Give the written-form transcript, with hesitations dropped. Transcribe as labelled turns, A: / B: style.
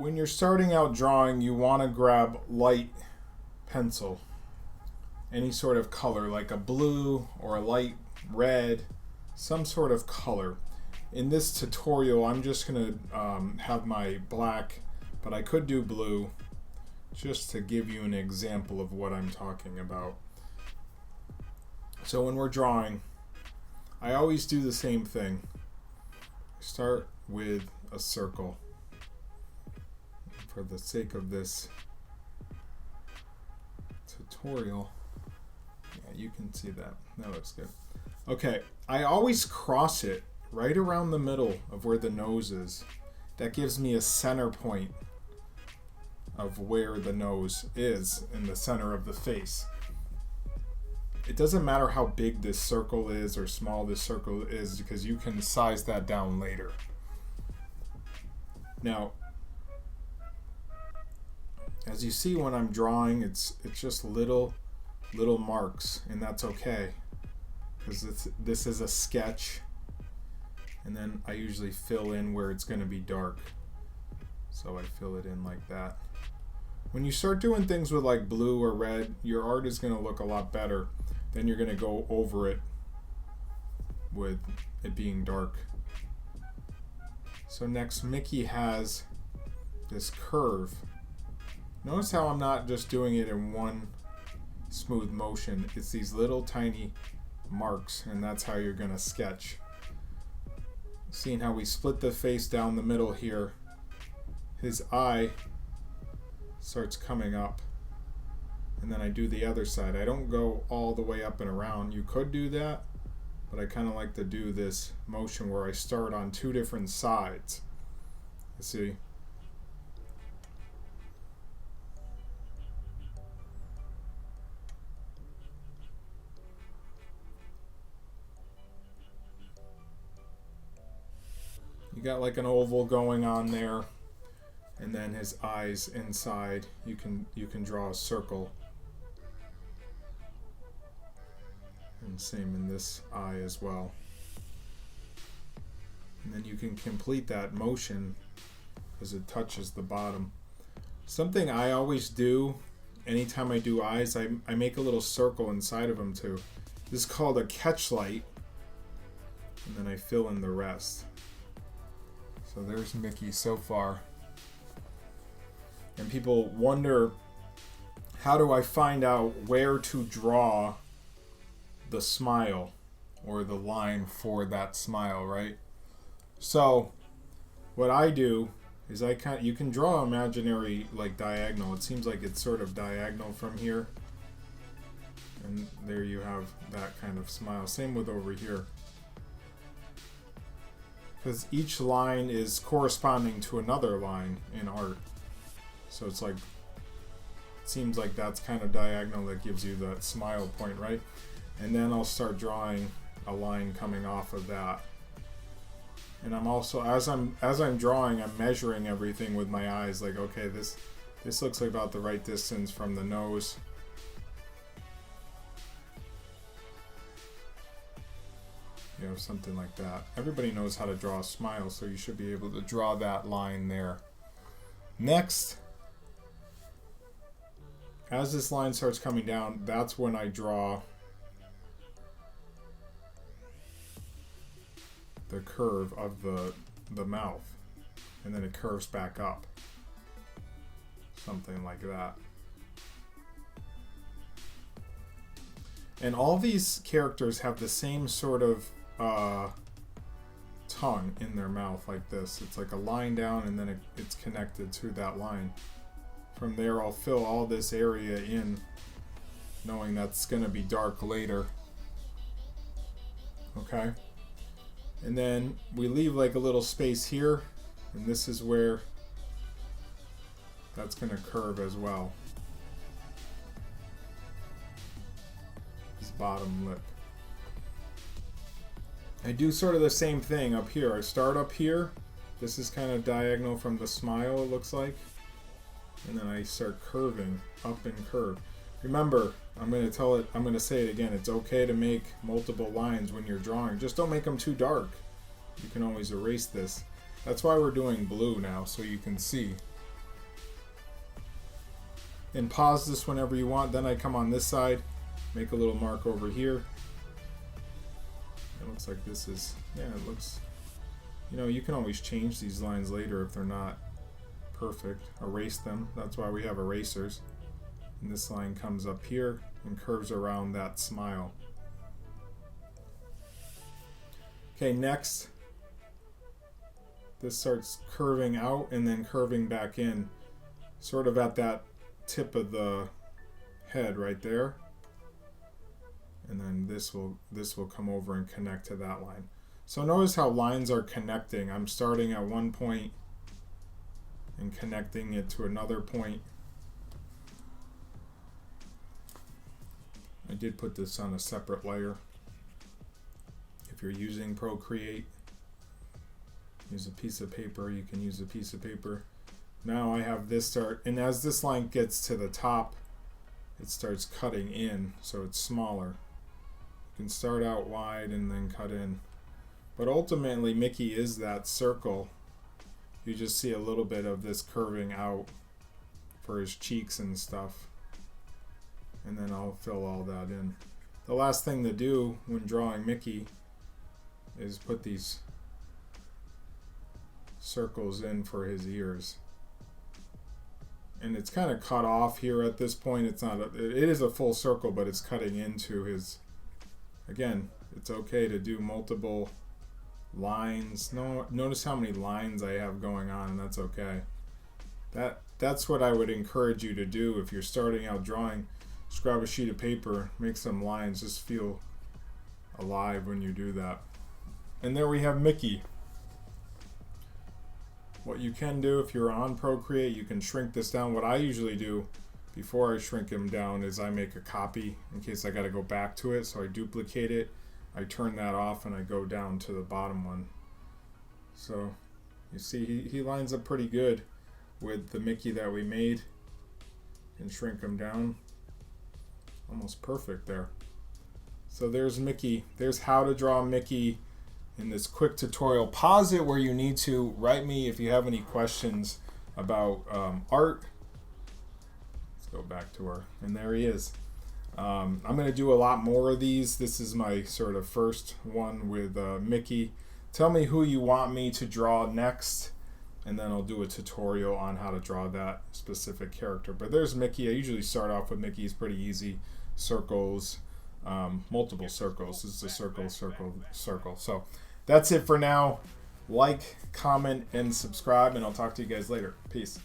A: when you're starting out drawing, you want to grab light pencil, any sort of color, like a blue or a light red, some sort of color. In this tutorial, I'm just going to have my black, but I could do blue just to give you an example of what I'm talking about. So when we're drawing, I always do the same thing. Start with a circle. For the sake of this tutorial, yeah, you can see that. That looks good. Okay, I always cross it right around the middle of where the nose is. That gives me a center point of where the nose is in the center of the face. It doesn't matter how big this circle is or small this circle is, because you can size that down later. Now, as you see when I'm drawing, it's just little marks, and that's okay, because this is a sketch, and then I usually fill in where it's going to be dark, so I fill it in like that. When you start doing things with like blue or red, your art is going to look a lot better. Then you're going to go over it with it being dark. So next, Mickey has this curve. Notice how I'm not just doing it in one smooth motion. It's these little tiny marks, and that's how you're going to sketch. Seeing how we split the face down the middle here, his eye starts coming up, and then I do the other side. I don't go all the way up and around. You could do that, but I kind of like to do this motion where I start on two different sides. You see? You got like an oval going on there, and then his eyes inside. You can draw a circle. And same in this eye as well. And then you can complete that motion as it touches the bottom. Something I always do anytime I do eyes, I make a little circle inside of them too. This is called a catch light, and then I fill in the rest. So there's Mickey so far. And people wonder, how do I find out where to draw the smile or the line for that smile, right? So what I do is you can draw imaginary like diagonal. It seems like it's sort of diagonal from here, and there you have that kind of smile. Same with over here, because each line is corresponding to another line in art. So it's like, it seems like that's kind of diagonal that gives you that smile point, right? And then I'll start drawing a line coming off of that. And I'm also, as I'm drawing, I'm measuring everything with my eyes. Like, okay, this looks like about the right distance from the nose. You know, something like that. Everybody knows how to draw a smile, so you should be able to draw that line there. Next, as this line starts coming down, that's when I draw the curve of the mouth, and then it curves back up, something like that. And all these characters have the same sort of tongue in their mouth, like this. It's like a line down, and then it's connected to that line. From there, I'll fill all this area in, knowing that's going to be dark later. Okay? And then we leave like a little space here, and this is where that's going to curve as well. His bottom lip. I do sort of the same thing up here. I start up here. This is kind of diagonal from the smile, it looks like. And then I start curving up and curve. Remember, I'm going to say it again. It's okay to make multiple lines when you're drawing. Just don't make them too dark. You can always erase this. That's why we're doing blue now, so you can see. And pause this whenever you want. Then I come on this side, make a little mark over here. It looks like this is, yeah, it looks, you know, you can always change these lines later if they're not perfect. Erase them. That's why we have erasers. And this line comes up here and curves around that smile. Okay, next, this starts curving out and then curving back in, sort of at that tip of the head right there. And then this will come over and connect to that line. So notice how lines are connecting. I'm starting at one point and connecting it to another point. I did put this on a separate layer. If you're using Procreate, use a piece of paper. You can use a piece of paper. Now I have this start, and as this line gets to the top, it starts cutting in, so it's smaller. You can start out wide and then cut in. But ultimately, Mickey is that circle. You just see a little bit of this curving out for his cheeks and stuff. And then I'll fill all that in. The last thing to do when drawing Mickey is put these circles in for his ears. And it's kind of cut off here at this point. It's not it is a full circle, but it's cutting into his, again, it's okay to do multiple lines. No, notice how many lines I have going on, and that's okay. That's what I would encourage you to do if you're starting out drawing. Just grab a sheet of paper, make some lines, just feel alive when you do that. And there we have Mickey. What you can do if you're on Procreate, you can shrink this down. What I usually do before I shrink him down is I make a copy in case I got to go back to it. So I duplicate it, I turn that off, and I go down to the bottom one. So you see he lines up pretty good with the Mickey that we made. And shrink him down. Almost perfect there. So there's Mickey. There's how to draw Mickey in this quick tutorial. Pause it where you need to. Write me if you have any questions about art. Let's go back to her. And there he is. I'm going to do a lot more of these. This is my sort of first one with Mickey. Tell me who you want me to draw next, and then I'll do a tutorial on how to draw that specific character. But there's Mickey. I usually start off with Mickey. It's pretty easy. Circles, multiple circles. This is a circle, circle, circle. So that's it for now. Like, comment, and subscribe, and I'll talk to you guys later. Peace.